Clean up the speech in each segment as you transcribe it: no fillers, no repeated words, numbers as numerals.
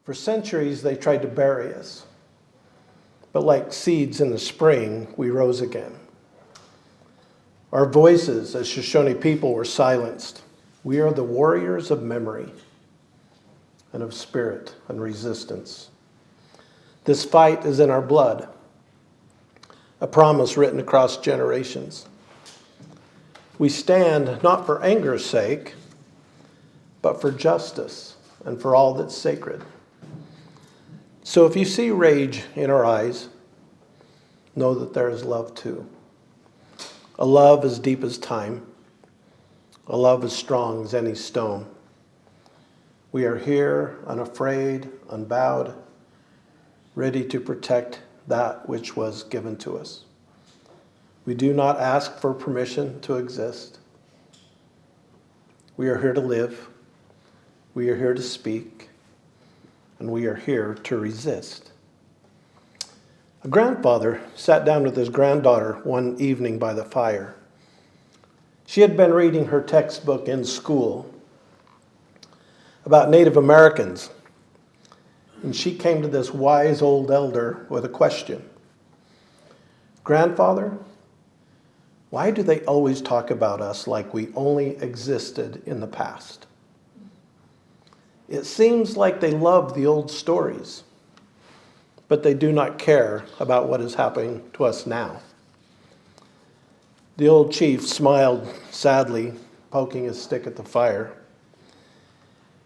For centuries, they tried to bury us. But like seeds in the spring, we rose again. Our voices as Shoshone people were silenced. We are the warriors of memory and of spirit and resistance. This fight is in our blood, a promise written across generations. We stand not for anger's sake, but for justice and for all that's sacred. So if you see rage in our eyes, know that there is love too. A love as deep as time, a love as strong as any stone. We are here, unafraid, unbowed, ready to protect that which was given to us. We do not ask for permission to exist. We are here to live. We are here to speak. And we are here to resist. A grandfather sat down with his granddaughter one evening by the fire. She had been reading her textbook in school about Native Americans, and she came to this wise old elder with a question. Grandfather, why do they always talk about us like we only existed in the past? It seems like they love the old stories, but they do not care about what is happening to us now. The old chief smiled sadly, poking his stick at the fire.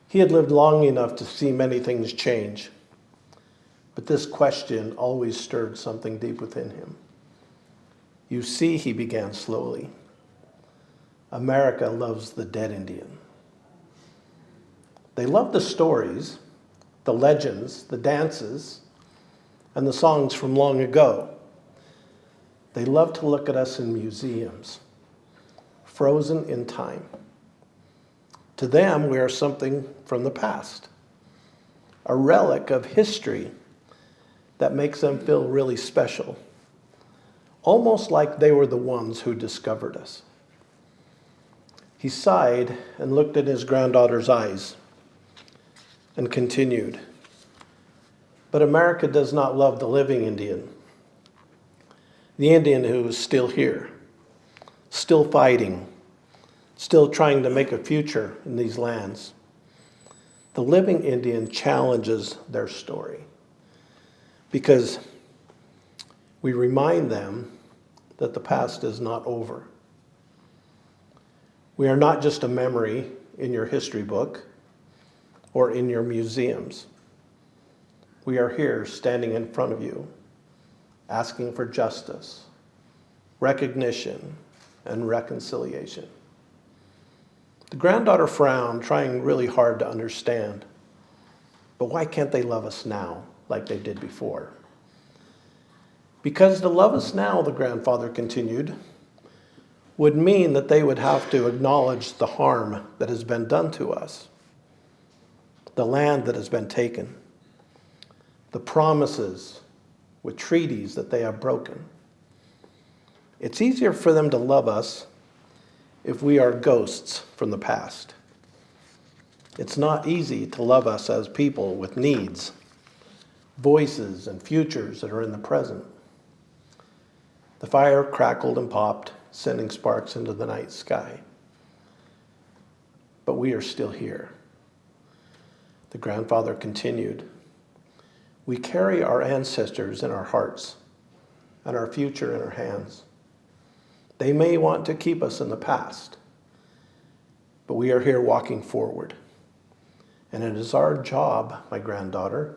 He had lived long enough to see many things change, but this question always stirred something deep within him. You see, he began slowly, America loves the dead Indian. They love the stories, the legends, the dances, and the songs from long ago. They love to look at us in museums, frozen in time. To them, we are something from the past, a relic of history that makes them feel really special, almost like they were the ones who discovered us. He sighed and looked in his granddaughter's eyes and continued, but America does not love the living Indian, the Indian who is still here, still fighting, still trying to make a future in these lands. The living Indian challenges their story because we remind them that the past is not over. We are not just a memory in your history book or in your museums. We are here standing in front of you, asking for justice, recognition, and reconciliation. The granddaughter frowned, trying really hard to understand. But why can't they love us now like they did before? Because to love us now, the grandfather continued, would mean that they would have to acknowledge the harm that has been done to us, the land that has been taken, the promises with treaties that they have broken. It's easier for them to love us if we are ghosts from the past. It's not easy to love us as people with needs, voices, and futures that are in the present. The fire crackled and popped, sending sparks into the night sky. But we are still here. The grandfather continued, we carry our ancestors in our hearts and our future in our hands. They may want to keep us in the past, but we are here walking forward. And it is our job, my granddaughter,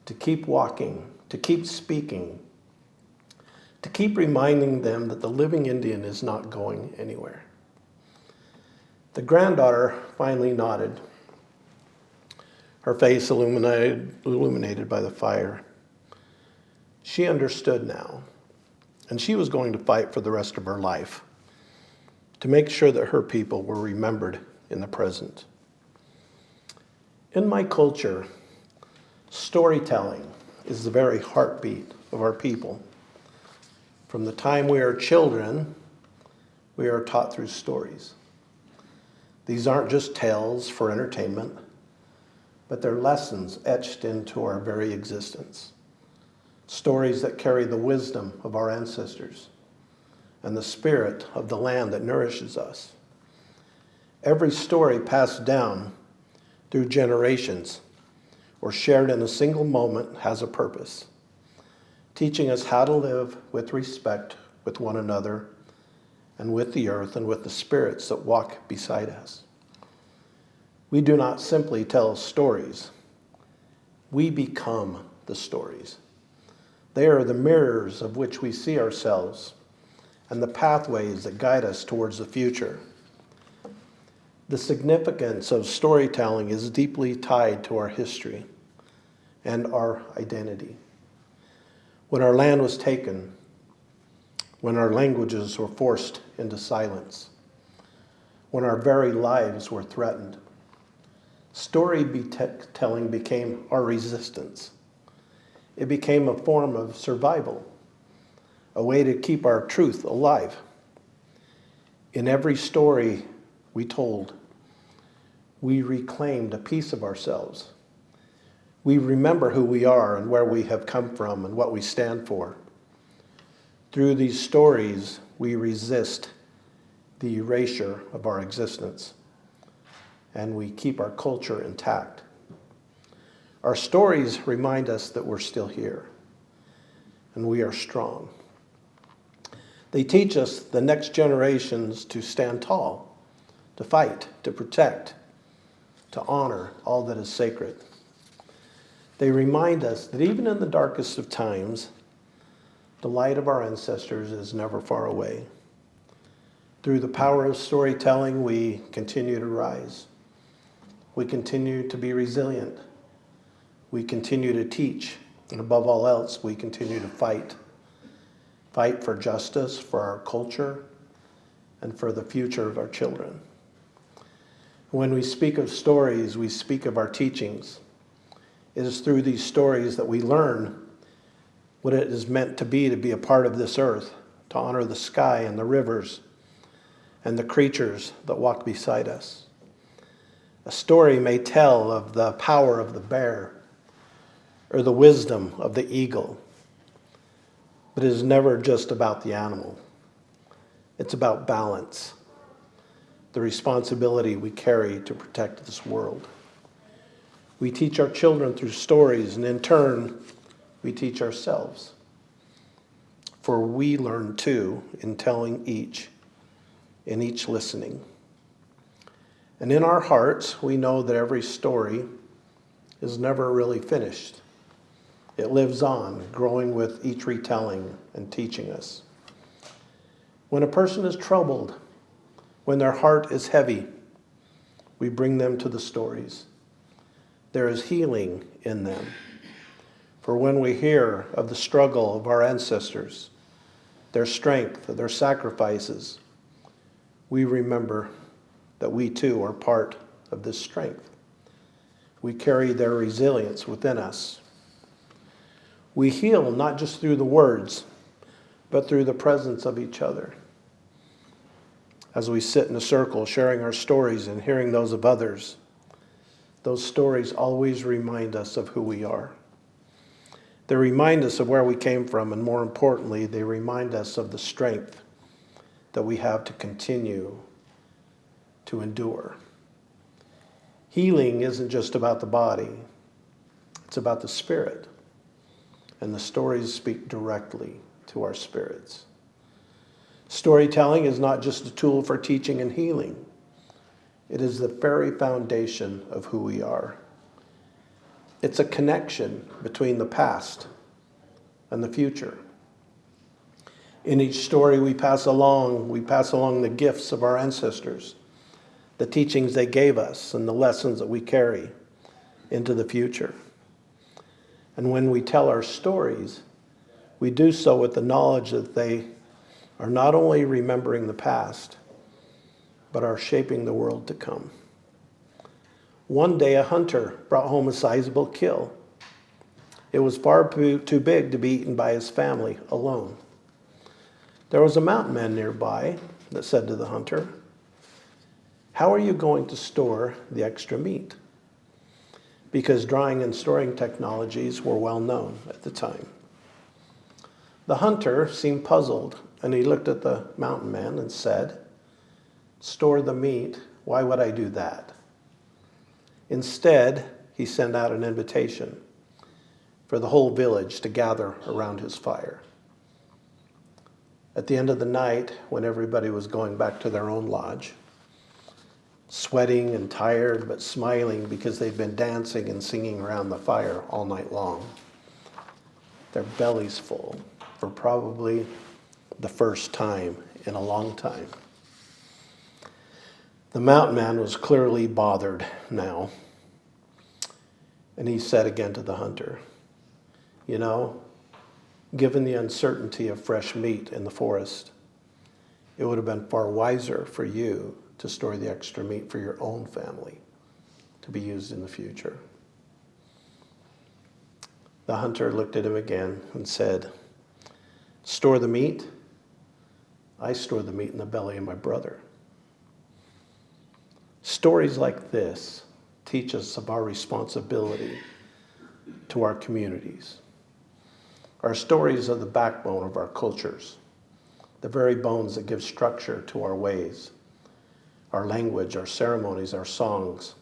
to keep walking, to keep speaking, to keep reminding them that the living Indian is not going anywhere. The granddaughter finally nodded, her face illuminated by the fire. She understood now, and she was going to fight for the rest of her life to make sure that her people were remembered in the present. In my culture, storytelling is the very heartbeat of our people. From the time we are children, we are taught through stories. These aren't just tales for entertainment, but they're lessons etched into our very existence. Stories that carry the wisdom of our ancestors and the spirit of the land that nourishes us. Every story passed down through generations or shared in a single moment has a purpose, teaching us how to live with respect with one another and with the earth and with the spirits that walk beside us. We do not simply tell stories. We become the stories. They are the mirrors of which we see ourselves and the pathways that guide us towards the future. The significance of storytelling is deeply tied to our history and our identity. When our land was taken, when our languages were forced into silence, when our very lives were threatened, storytelling became our resistance. It became a form of survival, a way to keep our truth alive. In every story we told, we reclaimed a piece of ourselves. We remember who we are and where we have come from and what we stand for. Through these stories, we resist the erasure of our existence, and we keep our culture intact. Our stories remind us that we're still here, and we are strong. They teach us, the next generations, to stand tall, to fight, to protect, to honor all that is sacred. They remind us that even in the darkest of times, the light of our ancestors is never far away. Through the power of storytelling, we continue to rise. We continue to be resilient. We continue to teach. And above all else, we continue to fight. Fight for justice, for our culture, and for the future of our children. When we speak of stories, we speak of our teachings. It is through these stories that we learn what it is meant to be a part of this earth, to honor the sky and the rivers and the creatures that walk beside us. A story may tell of the power of the bear or the wisdom of the eagle, but it is never just about the animal. It's about balance, the responsibility we carry to protect this world. We teach our children through stories, and in turn, we teach ourselves. For we learn too in telling each, in each listening. And in our hearts, we know that every story is never really finished. It lives on, growing with each retelling and teaching us. When a person is troubled, when their heart is heavy, we bring them to the stories. There is healing in them. For when we hear of the struggle of our ancestors, their strength, their sacrifices, we remember that we too are part of this strength. We carry their resilience within us. We heal not just through the words, but through the presence of each other. As we sit in a circle sharing our stories and hearing those of others, those stories always remind us of who we are. They remind us of where we came from, and more importantly, they remind us of the strength that we have to continue to endure. Healing isn't just about the body, it's about the spirit. And the stories speak directly to our spirits. Storytelling is not just a tool for teaching and healing. It is the very foundation of who we are. It's a connection between the past and the future. In each story we pass along the gifts of our ancestors, the teachings they gave us, and the lessons that we carry into the future. And when we tell our stories, we do so with the knowledge that they are not only remembering the past, but are shaping the world to come. One day a hunter brought home a sizable kill. It was far too big to be eaten by his family alone. There was a mountain man nearby that said to the hunter, "How are you going to store the extra meat?" because drying and storing technologies were well known at the time. The hunter seemed puzzled, and he looked at the mountain man and said, "Store the meat, why would I do that?" Instead, he sent out an invitation for the whole village to gather around his fire. At the end of the night, when everybody was going back to their own lodge, sweating and tired but smiling because they'd been dancing and singing around the fire all night long, their bellies full for probably the first time in a long time. The mountain man was clearly bothered now, and he said again to the hunter, "You know, given the uncertainty of fresh meat in the forest, it would have been far wiser for you to store the extra meat for your own family to be used in the future." The hunter looked at him again and said, "Store the meat? I store the meat in the belly of my brother." Stories like this teach us of our responsibility to our communities. Our stories are the backbone of our cultures, the very bones that give structure to our ways, our language, our ceremonies, our songs.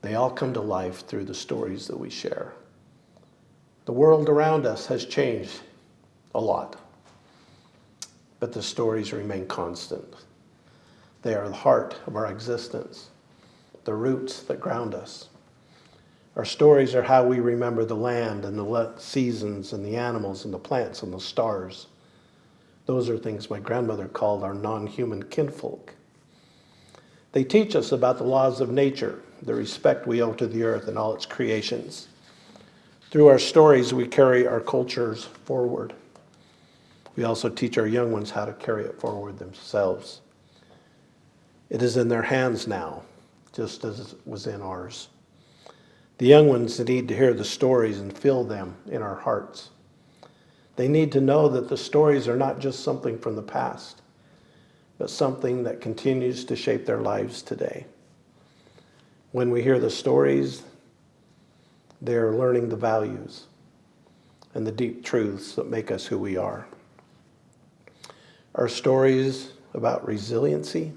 They all come to life through the stories that we share. The world around us has changed a lot, but the stories remain constant. They are the heart of our existence, the roots that ground us. Our stories are how we remember the land and the seasons and the animals and the plants and the stars. Those are things my grandmother called our non-human kinfolk. They teach us about the laws of nature, the respect we owe to the earth and all its creations. Through our stories, we carry our cultures forward. We also teach our young ones how to carry it forward themselves. It is in their hands now, just as it was in ours. The young ones need to hear the stories and feel them in our hearts. They need to know that the stories are not just something from the past, but something that continues to shape their lives today. When we hear the stories, they are learning the values and the deep truths that make us who we are. Our stories about resiliency,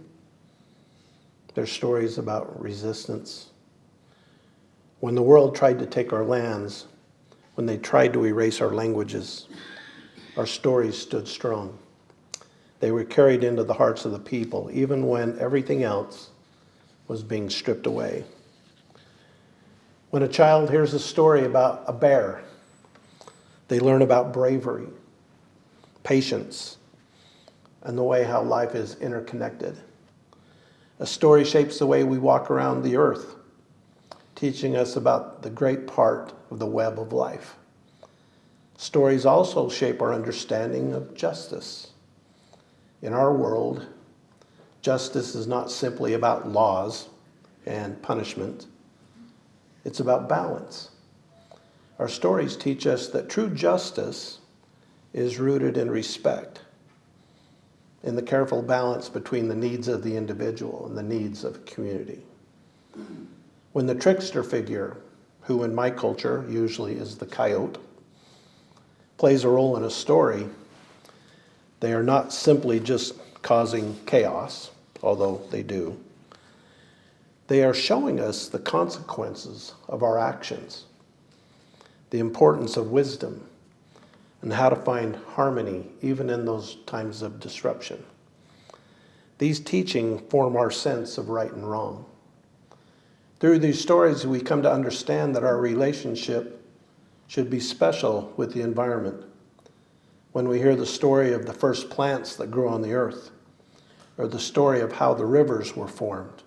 they're stories about resistance. When the world tried to take our lands, when they tried to erase our languages, our stories stood strong. They were carried into the hearts of the people, even when everything else was being stripped away. When a child hears a story about a bear, they learn about bravery, patience, and the way how life is interconnected. A story shapes the way we walk around the earth, teaching us about the great part of the web of life. Stories also shape our understanding of justice. In our world, justice is not simply about laws and punishment. It's about balance. Our stories teach us that true justice is rooted in respect, in the careful balance between the needs of the individual and the needs of a community. When the trickster figure, who in my culture usually is the coyote, plays a role in a story, they are not simply just causing chaos, although they do. They are showing us the consequences of our actions, the importance of wisdom, and how to find harmony even in those times of disruption. These teachings form our sense of right and wrong. Through these stories, we come to understand that our relationship should be special with the environment. When we hear the story of the first plants that grew on the earth, or the story of how the rivers were formed,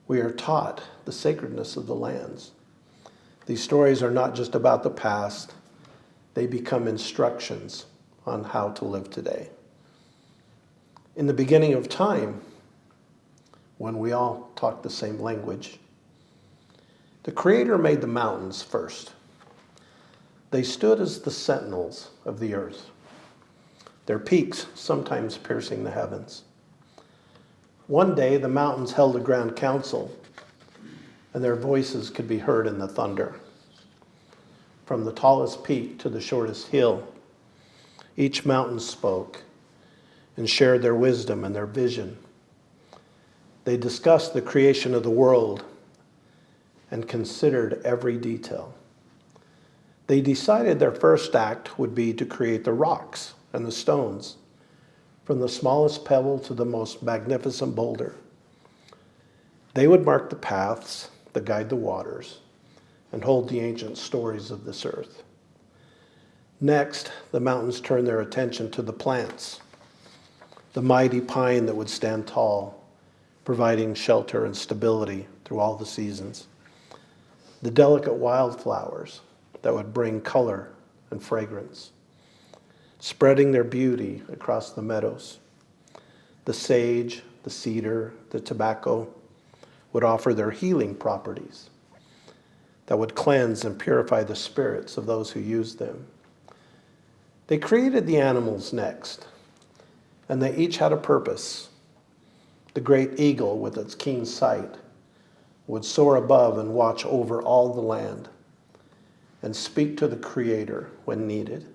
we are taught the sacredness of the lands. These stories are not just about the past, they become instructions on how to live today. In the beginning of time, when we all talk the same language, the Creator made the mountains first. They stood as the sentinels of the earth, their peaks sometimes piercing the heavens. One day, the mountains held a grand council, and their voices could be heard in the thunder. From the tallest peak to the shortest hill, each mountain spoke and shared their wisdom and their vision. They discussed the creation of the world and considered every detail. They decided their first act would be to create the rocks and the stones, from the smallest pebble to the most magnificent boulder. They would mark the paths that guide the waters and hold the ancient stories of this earth. Next, the mountains turned their attention to the plants, the mighty pine that would stand tall, providing shelter and stability through all the seasons, the delicate wildflowers that would bring color and fragrance, spreading their beauty across the meadows. The sage, the cedar, the tobacco would offer their healing properties that would cleanse and purify the spirits of those who used them. They created the animals next, and they each had a purpose. The great eagle, with its keen sight, would soar above and watch over all the land and speak to the Creator when needed.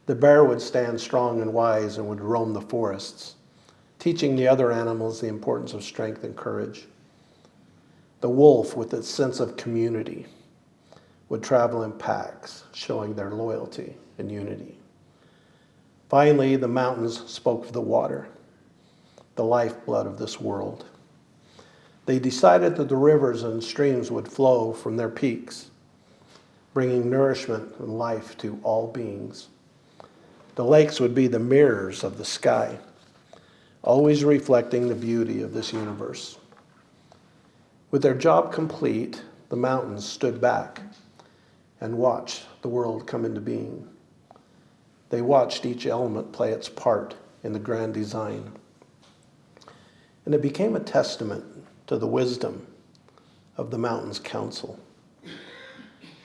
The bear would stand strong and wise and would roam the forests, teaching the other animals the importance of strength and courage. The wolf, with its sense of community, would travel in packs, showing their loyalty and unity. Finally, the mountains spoke of the water, the lifeblood of this world. They decided that the rivers and streams would flow from their peaks, bringing nourishment and life to all beings. The lakes would be the mirrors of the sky, always reflecting the beauty of this universe. With their job complete, the mountains stood back and watched the world come into being. They watched each element play its part in the grand design. And it became a testament to the wisdom of the mountains' council.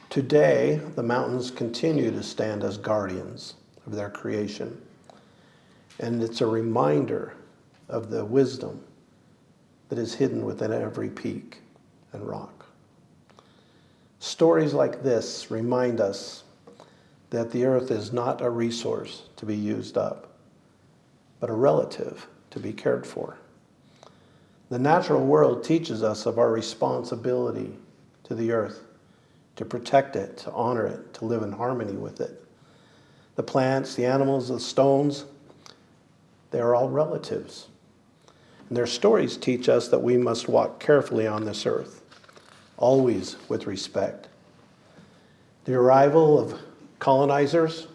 Today, the mountains continue to stand as guardians of their creation. And it's a reminder of the wisdom that is hidden within every peak and rock. Stories like this remind us that the earth is not a resource to be used up, but a relative to be cared for. The natural world teaches us of our responsibility to the earth, to protect it, to honor it, to live in harmony with it. The plants, the animals, the stones, they are all relatives. And their stories teach us that we must walk carefully on this earth, always with respect. The arrival of colonizers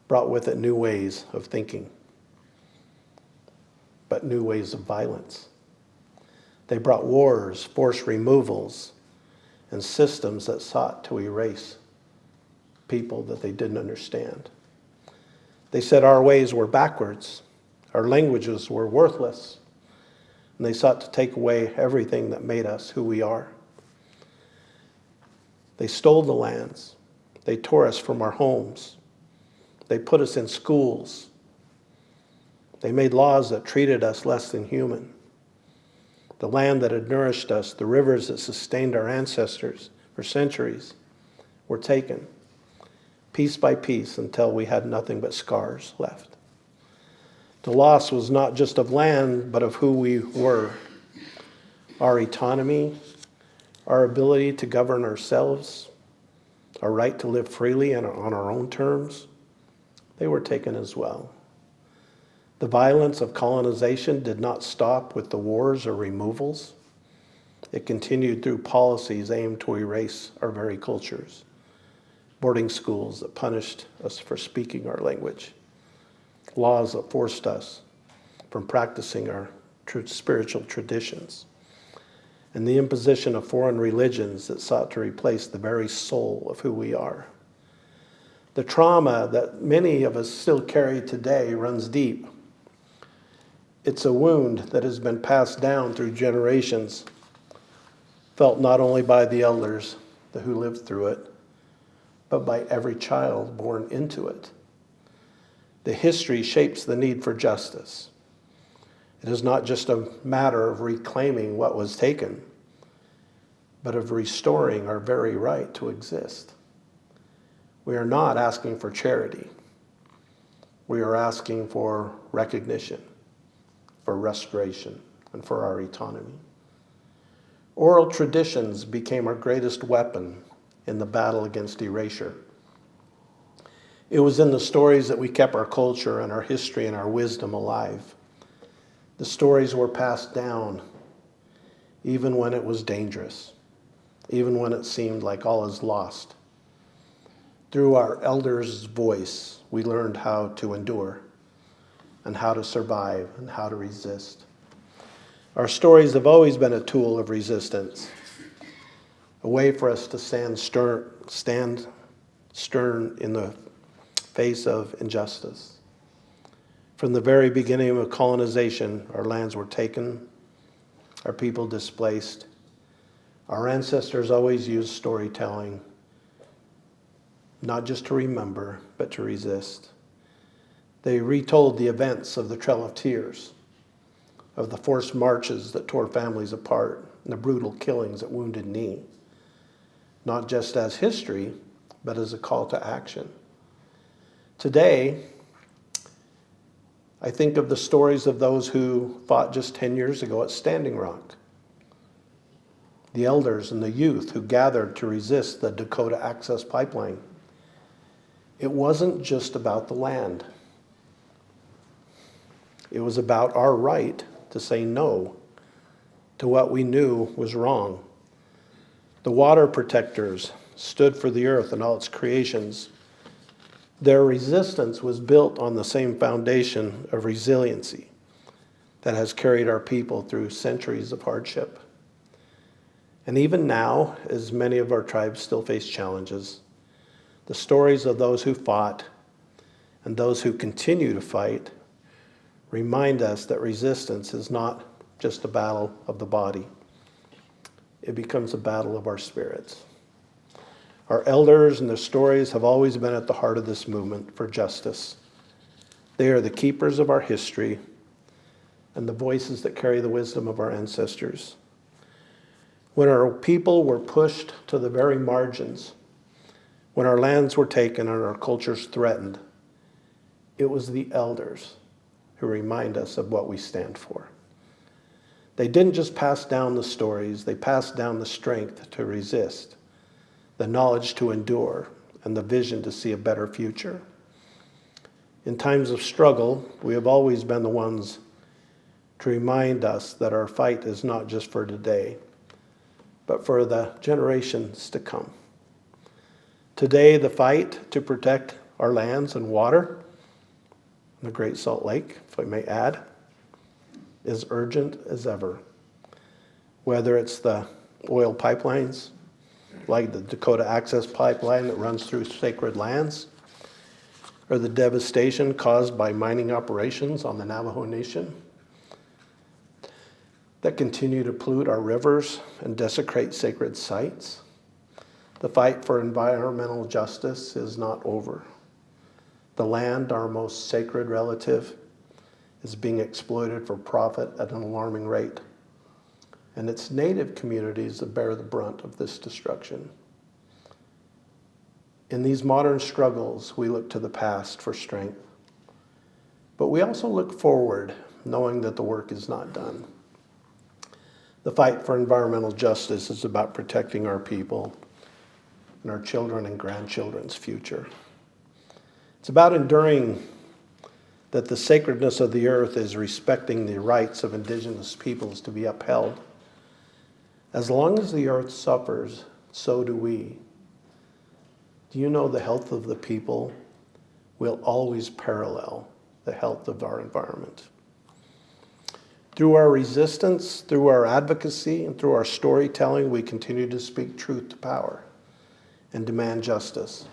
brought with it new ways of thinking, but new ways of violence. They brought wars, forced removals, and systems that sought to erase people that they didn't understand. They said our ways were backwards, our languages were worthless, and they sought to take away everything that made us who we are. They stole the lands. They tore us from our homes. They put us in schools. They made laws that treated us less than human. The land that had nourished us, the rivers that sustained our ancestors for centuries, were taken piece by piece until we had nothing but scars left. The loss was not just of land, but of who we were. Our autonomy, our ability to govern ourselves, our right to live freely and on our own terms, they were taken as well. The violence of colonization did not stop with the wars or removals. It continued through policies aimed to erase our very cultures, boarding schools that punished us for speaking our language, laws that forced us from practicing our spiritual traditions, and the imposition of foreign religions that sought to replace the very soul of who we are. The trauma that many of us still carry today runs deep. It's a wound that has been passed down through generations, felt not only by the elders who lived through it, but by every child born into it. The history shapes the need for justice. It is not just a matter of reclaiming what was taken, but of restoring our very right to exist. We are not asking for charity. We are asking for recognition, for restoration, and for our autonomy. Oral traditions became our greatest weapon in the battle against erasure. It was in the stories that we kept our culture and our history and our wisdom alive. The stories were passed down even when it was dangerous, even when it seemed like all is lost. Through our elders' voice, we learned how to endure and how to survive and how to resist. Our stories have always been a tool of resistance, a way for us to stand stern in the face of injustice. From the very beginning of colonization, our lands were taken, our people displaced. Our ancestors always used storytelling, not just to remember, but to resist. They retold the events of the Trail of Tears, of the forced marches that tore families apart, and the brutal killings at Wounded Knee, not just as history, but as a call to action. Today, I think of the stories of those who fought just 10 years ago at Standing Rock, the elders and the youth who gathered to resist the Dakota Access Pipeline. It wasn't just about the land. It was about our right to say no to what we knew was wrong. The water protectors stood for the earth and all its creations. Their resistance was built on the same foundation of resiliency that has carried our people through centuries of hardship. And even now, as many of our tribes still face challenges, the stories of those who fought and those who continue to fight remind us that resistance is not just a battle of the body. It becomes a battle of our spirits. Our elders and their stories have always been at the heart of this movement for justice. They are the keepers of our history and the voices that carry the wisdom of our ancestors. When our people were pushed to the very margins, when our lands were taken and our cultures threatened, it was the elders who remind us of what we stand for. They didn't just pass down the stories, they passed down the strength to resist, the knowledge to endure, and the vision to see a better future. In times of struggle, we have always been the ones to remind us that our fight is not just for today, but for the generations to come. Today, the fight to protect our lands and water, the Great Salt Lake, if I may add, is urgent as ever. Whether it's the oil pipelines, like the Dakota Access Pipeline that runs through sacred lands, or the devastation caused by mining operations on the Navajo Nation that continue to pollute our rivers and desecrate sacred sites. The fight for environmental justice is not over. The land, our most sacred relative, is being exploited for profit at an alarming rate. And it's native communities that bear the brunt of this destruction. In these modern struggles, we look to the past for strength. But we also look forward, knowing that the work is not done. The fight for environmental justice is about protecting our people and our children and grandchildren's future. It's about enduring that the sacredness of the earth is respecting the rights of Indigenous peoples to be upheld. As long as the earth suffers, so do we. Do you know the health of the people will always parallel the health of our environment? Through our resistance, through our advocacy, and through our storytelling, we continue to speak truth to power and demand justice.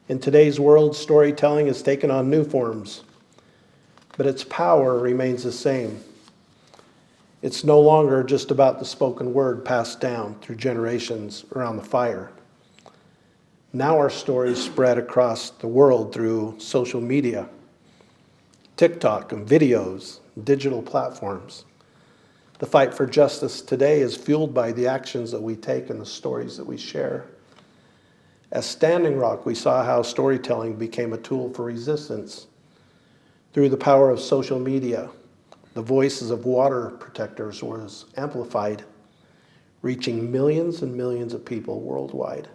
In today's world, storytelling has taken on new forms, but its power remains the same. It's no longer just about the spoken word passed down through generations around the fire. Now our stories spread across the world through social media, TikTok and videos, digital platforms. The fight for justice today is fueled by the actions that we take and the stories that we share. As Standing Rock, we saw how storytelling became a tool for resistance. Through the power of social media, the voices of water protectors was amplified, reaching millions and millions of people worldwide.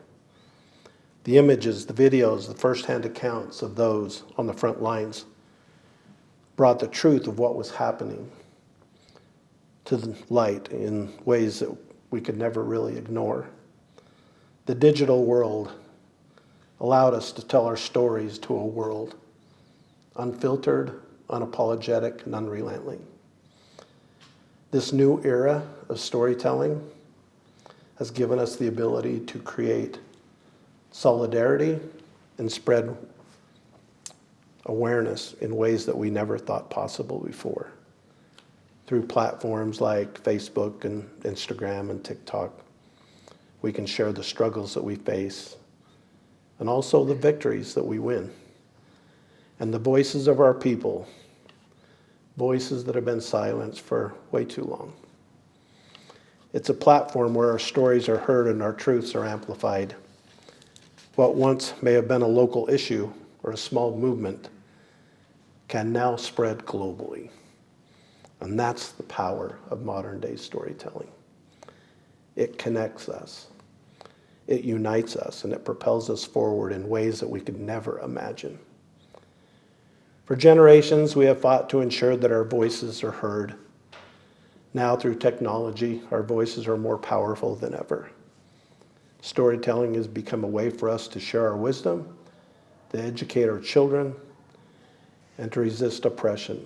The images, the videos, the firsthand accounts of those on the front lines brought the truth of what was happening to the light in ways that we could never really ignore. The digital world allowed us to tell our stories to a world unfiltered, unapologetic, and unrelenting. This new era of storytelling has given us the ability to create solidarity and spread awareness in ways that we never thought possible before. Through platforms like Facebook and Instagram and TikTok, we can share the struggles that we face and also the victories that we win. And the voices of our people, voices that have been silenced for way too long. It's a platform where our stories are heard and our truths are amplified. What once may have been a local issue or a small movement can now spread globally. And that's the power of modern day storytelling. It connects us, it unites us, and it propels us forward in ways that we could never imagine. For generations, we have fought to ensure that our voices are heard. Now, through technology, our voices are more powerful than ever. Storytelling has become a way for us to share our wisdom, to educate our children, and to resist oppression.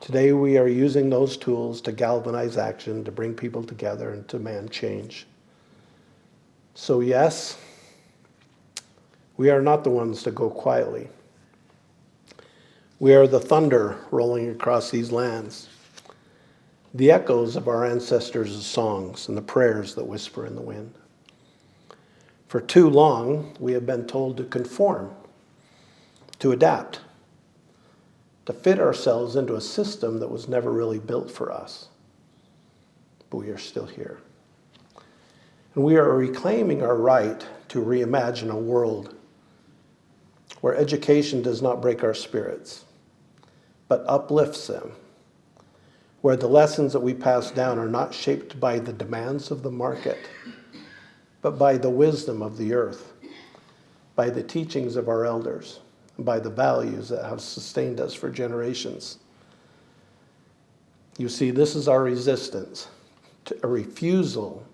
Today, we are using those tools to galvanize action, to bring people together, and to demand change. So yes, we are not the ones to go quietly. We are the thunder rolling across these lands, the echoes of our ancestors' songs and the prayers that whisper in the wind. For too long, we have been told to conform, to adapt, to fit ourselves into a system that was never really built for us. But we are still here. And we are reclaiming our right to reimagine a world where education does not break our spirits, but uplifts them, where the lessons that we pass down are not shaped by the demands of the market, but by the wisdom of the earth, by the teachings of our elders, and by the values that have sustained us for generations. You see, this is our resistance to a refusal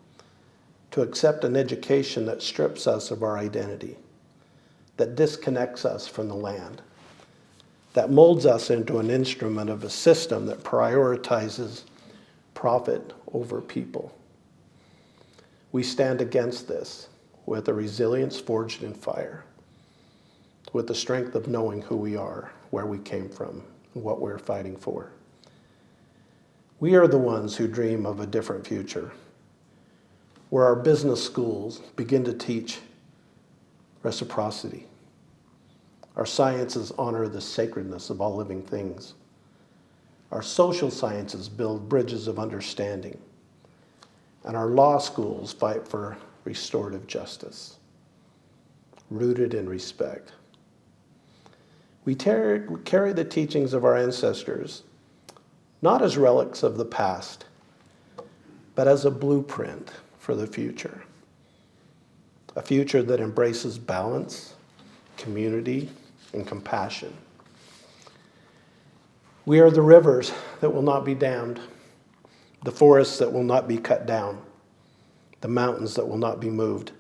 to accept an education that strips us of our identity, that disconnects us from the land, that molds us into an instrument of a system that prioritizes profit over people. We stand against this with a resilience forged in fire, with the strength of knowing who we are, where we came from, and what we're fighting for. We are the ones who dream of a different future, where our business schools begin to teach reciprocity. Our sciences honor the sacredness of all living things. Our social sciences build bridges of understanding. And our law schools fight for restorative justice, rooted in respect. We carry the teachings of our ancestors, not as relics of the past, but as a blueprint for the future. A future that embraces balance, community, and compassion. We are the rivers that will not be dammed, the forests that will not be cut down, the mountains that will not be moved.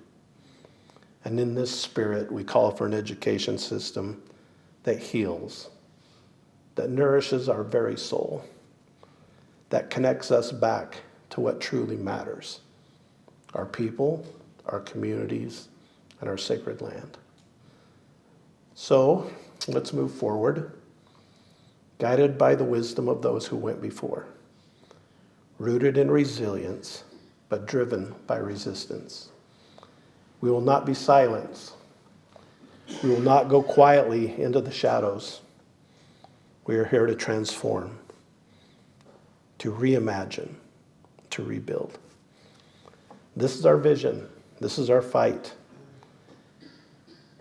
And in this spirit, we call for an education system that heals, that nourishes our very soul, that connects us back to what truly matters, our people, our communities, and our sacred land. So, let's move forward, guided by the wisdom of those who went before, rooted in resilience, but driven by resistance. We will not be silenced. We will not go quietly into the shadows. We are here to transform, to reimagine, to rebuild. This is our vision. This is our fight.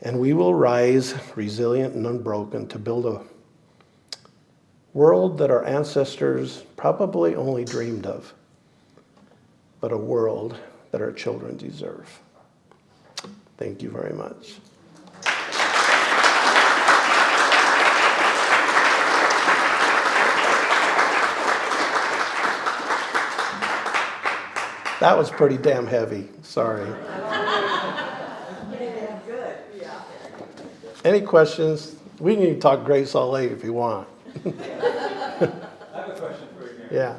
And we will rise resilient and unbroken to build a world that our ancestors probably only dreamed of, but a world that our children deserve. Thank you very much. That was pretty damn heavy. Sorry. Any questions? We can talk Great Salt Lake if you want. I have a question for you, Darren. Yeah.